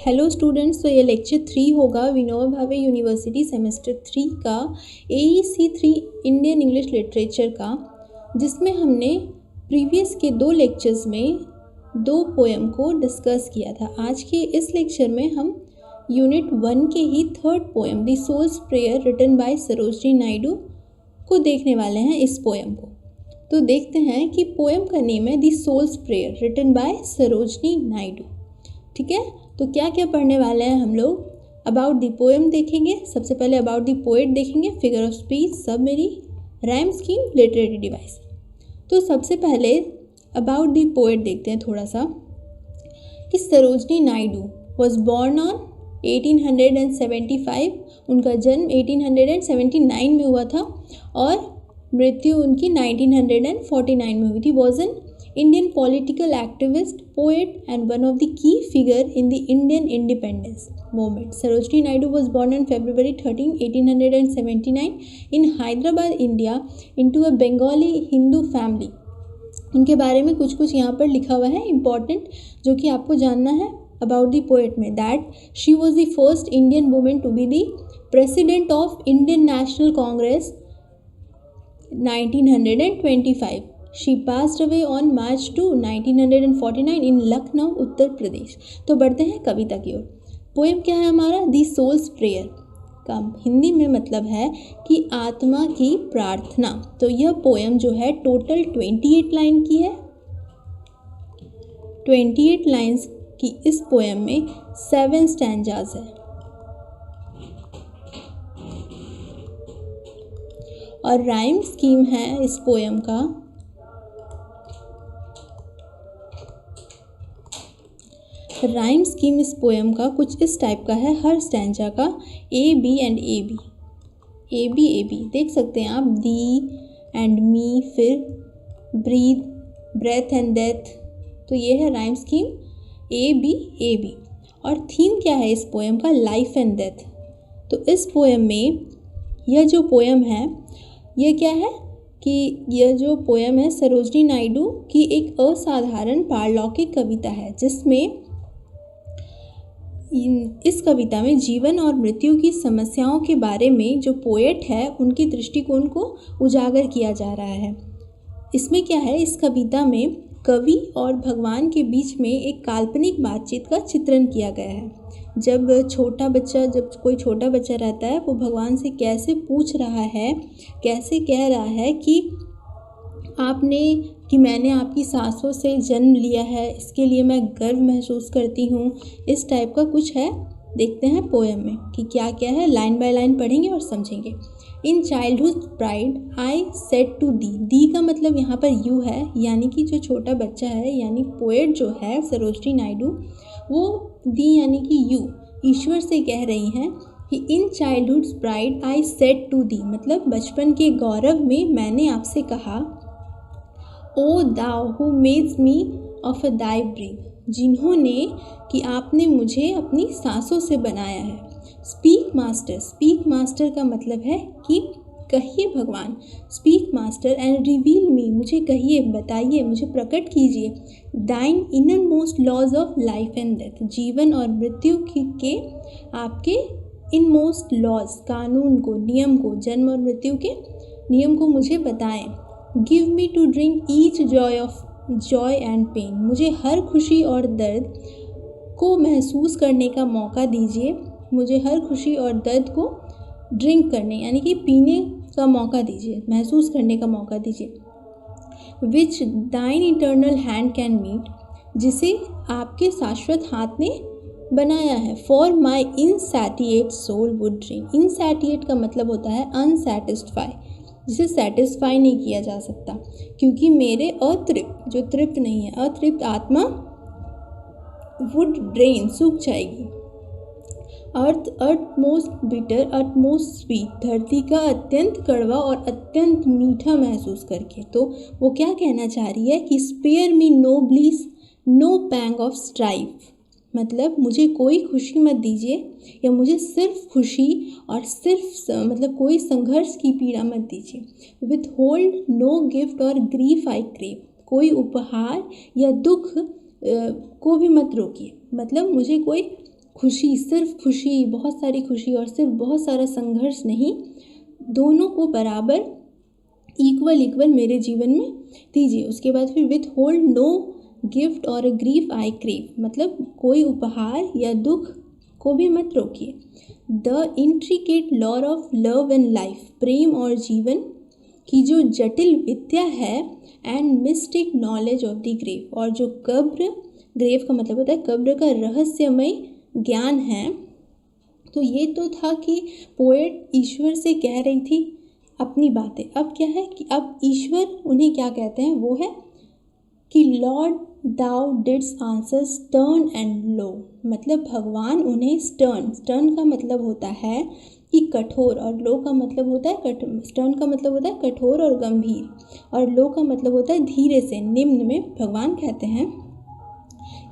Hello students, तो ये lecture 3 होगा विनोबा भावे यूनिवर्सिटी सेमेस्टर 3 का AEC 3 इंडियन इंग्लिश लिटरेचर का, जिसमें हमने प्रीवियस के 2 लेक्चर्स में 2 पोएम को डिस्कस किया था। आज के इस लेक्चर में हम यूनिट 1 के ही 3rd poem the soul's prayer written by Sarojini Naidu को देखने वाले हैं। इस पोएम को तो देखते हैं कि पोएम का नेम है the soul's prayer written by Sarojini Naidu. ठीक है, तो क्या क्या पढ़ने वाले हैं हम लोग। अबाउट द पोएम देखेंगे, सबसे पहले अबाउट द पोएट देखेंगे, फिगर ऑफ स्पीच, सब मेरी, राइम स्कीम, लिटरेरी डिवाइस। तो सबसे पहले अबाउट द पोएट देखते हैं थोड़ा सा कि Sarojini Naidu was born on 1875। उनका जन्म 1879 में हुआ था और मृत्यु उनकी 1949 में हुई थी। Was an Indian political activist, poet and one of the key figure in the Indian independence movement. Sarojini Naidu was born on February 13, 1879 in Hyderabad, India into a Bengali Hindu family. उनके बारे में कुछ कुछ यहाँ पर लिखा हुआ है इम्पॉर्टेंट, जो कि आपको जानना है about the poet में, that she was the first Indian woman to be the president of Indian National Congress 1925. She passed away on March 2, 1949 in Lucknow, Uttar Pradesh. तो बढ़ते हैं कविता की ओर। पोएम क्या है हमारा? दी सोल्स प्रेयर का हिंदी में मतलब है कि आत्मा की प्रार्थना। तो यह पोएम जो है टोटल 28 लाइन की है। 28 लाइन्स की इस पोएम में 7 स्टैंजाज है और राइम स्कीम है इस पोएम का राइम स्कीम इस पोएम का कुछ इस टाइप का है, हर स्टैंजा का A B and A B, A B A B देख सकते हैं आप, दी एंड मी, फिर ब्रीथ, ब्रेथ एंड डेथ। तो ये है राइम स्कीम ए बी। और थीम क्या है इस पोएम का? Life and death. तो इस पोएम में यह जो पोएम है ये क्या है कि यह जो पोएम है सरोजनी नायडू की एक असाधारण पारलौकिक कविता है, जिसमें इस कविता में जीवन और मृत्यु की समस्याओं के बारे में जो पोएट है उनकी दृष्टिकोण को उजागर किया जा रहा है। इसमें क्या है, इस कविता में कवि और भगवान के बीच में एक काल्पनिक बातचीत का चित्रण किया गया है। जब कोई छोटा बच्चा रहता है वो भगवान से कैसे पूछ रहा है, कैसे कह रहा है कि मैंने आपकी सांसों से जन्म लिया है, इसके लिए मैं गर्व महसूस करती हूँ। इस टाइप का कुछ है, देखते हैं पोएम में कि क्या क्या है। लाइन बाय लाइन पढ़ेंगे और समझेंगे। In childhood pride I said to thee का मतलब यहाँ पर यू है, यानी कि जो छोटा बच्चा है यानी पोएट जो है सरोजनी नायडू, वो दी यानी कि यू ईश्वर से कह रही हैं कि in childhood pride I said to thee, मतलब बचपन के गौरव में मैंने आपसे कहा, O thou who mad'st me of a thy breath, जिन्होंने कि आपने मुझे अपनी सांसों से बनाया है। स्पीक मास्टर का मतलब है कि कहिए भगवान, speak master and reveal me, मुझे कहिए, बताइए, मुझे प्रकट कीजिए, thine innermost laws of life and death, जीवन और मृत्यु के आपके इन मोस्ट लॉज, कानून को, नियम को, जन्म और मृत्यु के नियम को मुझे बताएं। Give me to drink each joy and pain, मुझे हर खुशी और दर्द को महसूस करने का मौका दीजिए, मुझे हर खुशी और दर्द को ड्रिंक करने यानी कि पीने का मौका दीजिए, महसूस करने का मौका दीजिए। विच दाइन इटर्नल हैंड कैन मीट, जिसे आपके शाश्वत हाथ ने बनाया है। For my insatiate soul would drink, insatiate का मतलब होता है अनसैटिस्फाई, जिसे सेटिस्फाई नहीं किया जा सकता, क्योंकि मेरे अतृप्त, जो तृप्त नहीं है, अतृप्त आत्मा वुड ड्रेन, सूख जाएगी। अर्थ मोस्ट बिटर, अर्थ मोस्ट स्वीट, धरती का अत्यंत कड़वा और अत्यंत मीठा महसूस करके। तो वो क्या कहना चाह रही है कि spare me no bliss no pang of strife, मतलब मुझे कोई खुशी मत दीजिए, या मुझे सिर्फ खुशी और सिर्फ मतलब कोई संघर्ष की पीड़ा मत दीजिए। विथ होल्ड नो गिफ्ट और ग्रीफ आई क्रेव, कोई उपहार या दुख को भी मत रोकिए, मतलब मुझे कोई खुशी, सिर्फ खुशी, बहुत सारी खुशी और सिर्फ बहुत सारा संघर्ष नहीं, दोनों को बराबर इक्वल इक्वल मेरे जीवन में दीजिए। उसके बाद फिर विथ होल्ड नो गिफ्ट और ग्रीफ आई क्रेव, मतलब कोई उपहार या दुख को भी मत रोकिए। The intricate law of love and life, प्रेम और जीवन की जो जटिल विद्या है, and mystic knowledge of the grave, और जो कब्र, ग्रेव का मतलब होता है कब्र का रहस्यमय ज्ञान है। तो ये तो था कि पोएट ईश्वर से कह रही थी अपनी बातें। अब क्या है कि अब ईश्वर उन्हें क्या कहते हैं, वो है कि Lord thou didst answer stern and low, मतलब भगवान उन्हें स्टर्न का मतलब होता है कि कठोर, और लो का मतलब होता है स्टर्न का मतलब होता है कठोर और गंभीर, और लो का मतलब होता है धीरे से, निम्न में। भगवान कहते हैं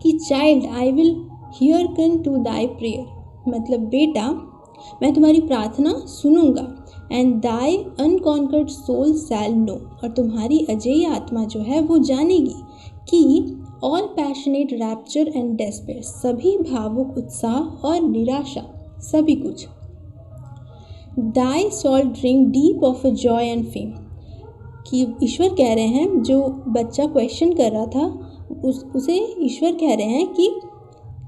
कि child I will hearken to thy prayer, मतलब बेटा मैं तुम्हारी प्रार्थना सुनूंगा। And thy unconquered soul shall know, और तुम्हारी अजेय आत्मा जो है वो जानेगी कि all passionate rapture and despair, सभी भावुक उत्साह और निराशा, सभी कुछ। Thy soul drink deep of joy and fame, कि ईश्वर कह रहे हैं, जो बच्चा क्वेश्चन कर रहा था उसे ईश्वर कह रहे हैं कि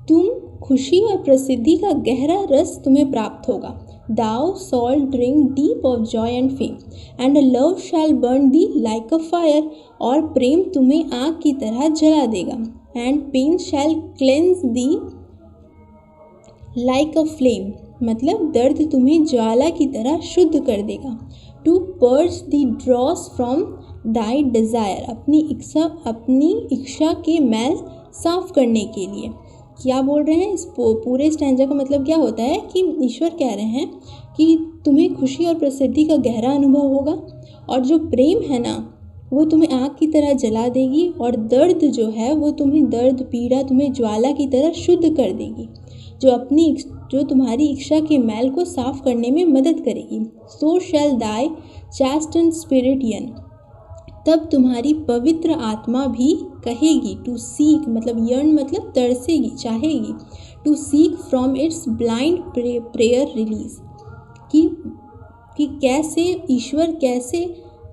तुम खुशी और प्रसिद्धि का गहरा रस तुम्हें प्राप्त होगा। Thou soul drink deep of joy and fame and love shall burn thee like a fire, और प्रेम तुम्हें आग की तरह जला देगा। And pain shall cleanse thee like a flame, मतलब दर्द तुम्हें ज्वाला की तरह शुद्ध कर देगा। To purge the dross from thy desire, अपनी इच्छा के मैल साफ करने के लिए। क्या बोल रहे हैं, इस पूरे स्टैंजा का मतलब क्या होता है कि ईश्वर कह रहे हैं कि तुम्हें खुशी और प्रसिद्धि का गहरा अनुभव होगा, और जो प्रेम है ना वो तुम्हें आग की तरह जला देगी, और दर्द जो है वो तुम्हें दर्द पीड़ा तुम्हें ज्वाला की तरह शुद्ध कर देगी, जो तुम्हारी इच्छा के मैल को साफ करने में मदद करेगी। सो शैल दाई चास्टन स्पिरिट यन, तब तुम्हारी पवित्र आत्मा भी कहेगी, टू सीक मतलब यर्न मतलब तरसेगी, चाहेगी, to seek from its blind prayer release, कि कैसे ईश्वर कैसे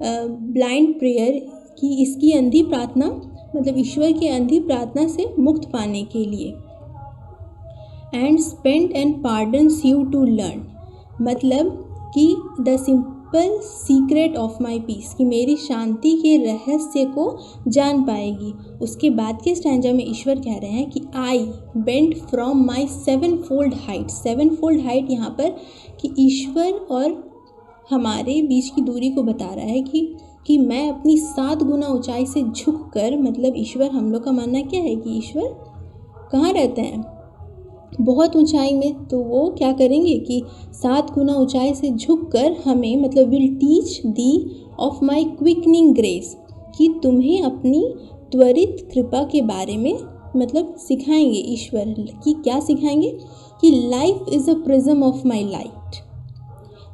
ब्लाइंड प्रेयर की इसकी अंधी प्रार्थना, मतलब ईश्वर की अंधी प्रार्थना से मुक्त पाने के लिए। And spend and pardons you to learn, मतलब कि the simple secret of my peace, कि मेरी शांति के रहस्य को जान पाएगी। उसके बाद के स्टैंजा में ईश्वर कह रहे हैं कि I bent from my sevenfold height, यहाँ पर कि ईश्वर और हमारे बीच की दूरी को बता रहा है कि मैं अपनी 7 गुना ऊंचाई से झुककर, मतलब ईश्वर, हम लोग का मानना क्या है कि ईश्वर कहाँ रहते हैं, बहुत ऊंचाई में, तो वो क्या करेंगे कि 7 गुना ऊंचाई से झुककर हमें, मतलब will teach the of my quickening grace, कि तुम्हें अपनी त्वरित कृपा के बारे में मतलब सिखाएंगे ईश्वर, कि क्या सिखाएंगे कि life is a prism of my light,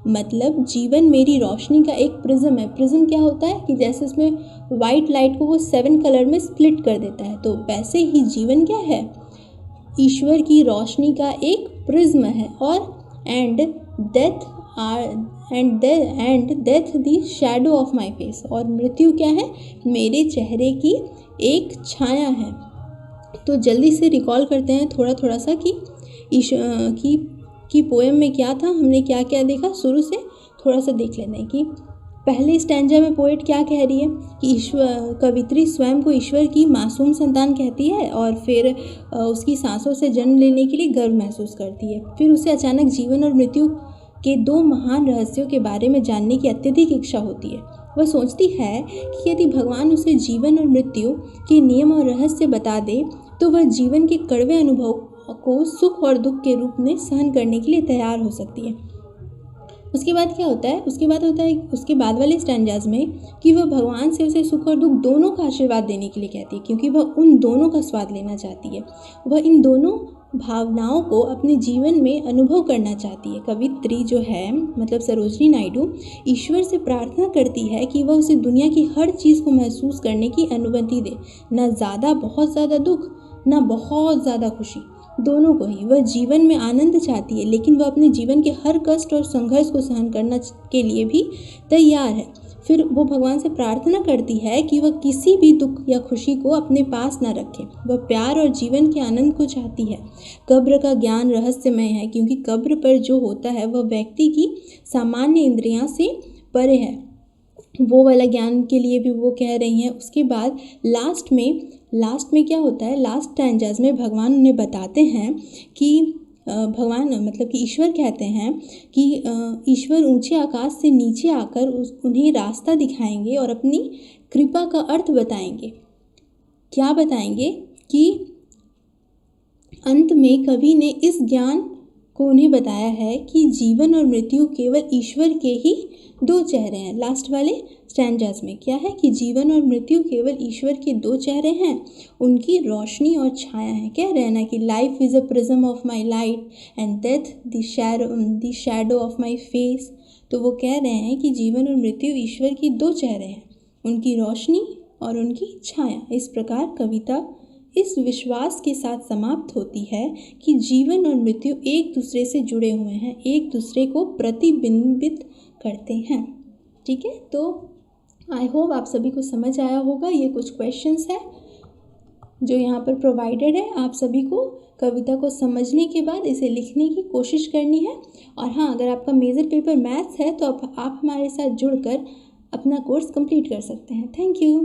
मतलब जीवन मेरी रोशनी का एक प्रिज्म है। प्रिज्म क्या होता है कि जैसे उसमें वाइट लाइट को वो 7 कलर में स्प्लिट कर देता है, तो वैसे ही जीवन क्या है, ईश्वर की रोशनी का एक प्रिज्म है। और and death the shadow of my face, और मृत्यु क्या है, मेरे चेहरे की एक छाया है। तो जल्दी से रिकॉल करते हैं थोड़ा सा कि पोएम में क्या था, हमने क्या क्या देखा, शुरू से थोड़ा सा देख लेते हैं कि पहले स्टैंजा में पोएट क्या कह रही है कि ईश्वर, कवित्री स्वयं को ईश्वर की मासूम संतान कहती है, और फिर उसकी सांसों से जन्म लेने के लिए गर्व महसूस करती है। फिर उसे अचानक जीवन और मृत्यु के 2 महान रहस्यों के बारे में जानने की अत्यधिक इच्छा होती है। वह सोचती है कि यदि भगवान उसे जीवन और मृत्यु के नियम और रहस्य बता दे तो वह जीवन के कड़वे अनुभव को सुख और दुख के रूप में सहन करने के लिए तैयार हो सकती है। उसके बाद क्या होता है, उसके बाद वाले स्टैंजाज में कि वह भगवान से उसे सुख और दुख दोनों का आशीर्वाद देने के लिए कहती है, क्योंकि वह उन दोनों का स्वाद लेना चाहती है। वह इन दोनों भावनाओं को अपने जीवन में अनुभव करना चाहती है। कवित्री जो है, मतलब सरोजनी नायडू, ईश्वर से प्रार्थना करती है कि वह उसे दुनिया की हर चीज़ को महसूस करने की अनुमति दे, न ज़्यादा बहुत ज़्यादा दुख, न बहुत ज़्यादा खुशी, दोनों को ही। वह जीवन में आनंद चाहती है, लेकिन वह अपने जीवन के हर कष्ट और संघर्ष को सहन करना के लिए भी तैयार है। फिर वो भगवान से प्रार्थना करती है कि वह किसी भी दुख या खुशी को अपने पास ना रखे। वह प्यार और जीवन के आनंद को चाहती है। कब्र का ज्ञान रहस्यमय है, क्योंकि कब्र पर जो होता है वह व्यक्ति की सामान्य इंद्रियां से परे है। वो वाला ज्ञान के लिए भी वो कह रही हैं। उसके बाद लास्ट में क्या होता है, लास्ट स्टैंजास में भगवान उन्हें बताते हैं कि भगवान मतलब कि ईश्वर कहते हैं कि ईश्वर ऊंचे आकाश से नीचे आकर उन्हें रास्ता दिखाएंगे और अपनी कृपा का अर्थ बताएंगे। क्या बताएंगे कि अंत में कवि ने इस ज्ञान को उन्हें बताया है कि जीवन और मृत्यु केवल ईश्वर के ही दो चेहरे हैं। लास्ट वाले स्टैंजास में क्या है कि जीवन और मृत्यु केवल ईश्वर के दो चेहरे हैं, उनकी रोशनी और छाया है। कह रहे हैं ना कि life is a prism of my light and death the shadow of my face. तो वो कह रहे हैं कि जीवन और मृत्यु ईश्वर की दो चेहरे हैं, उनकी रोशनी और उनकी छाया। इस प्रकार कविता इस विश्वास के साथ समाप्त होती है कि जीवन और मृत्यु एक दूसरे से जुड़े हुए हैं, एक दूसरे को प्रतिबिंबित करते हैं। ठीक है, तो आई होप आप सभी को समझ आया होगा। ये कुछ क्वेश्चंस है जो यहाँ पर प्रोवाइडेड है। आप सभी को कविता को समझने के बाद इसे लिखने की कोशिश करनी है। और हाँ, अगर आपका मेजर पेपर मैथ्स है तो आप हमारे साथ जुड़कर अपना कोर्स कंप्लीट कर सकते हैं। Thank you.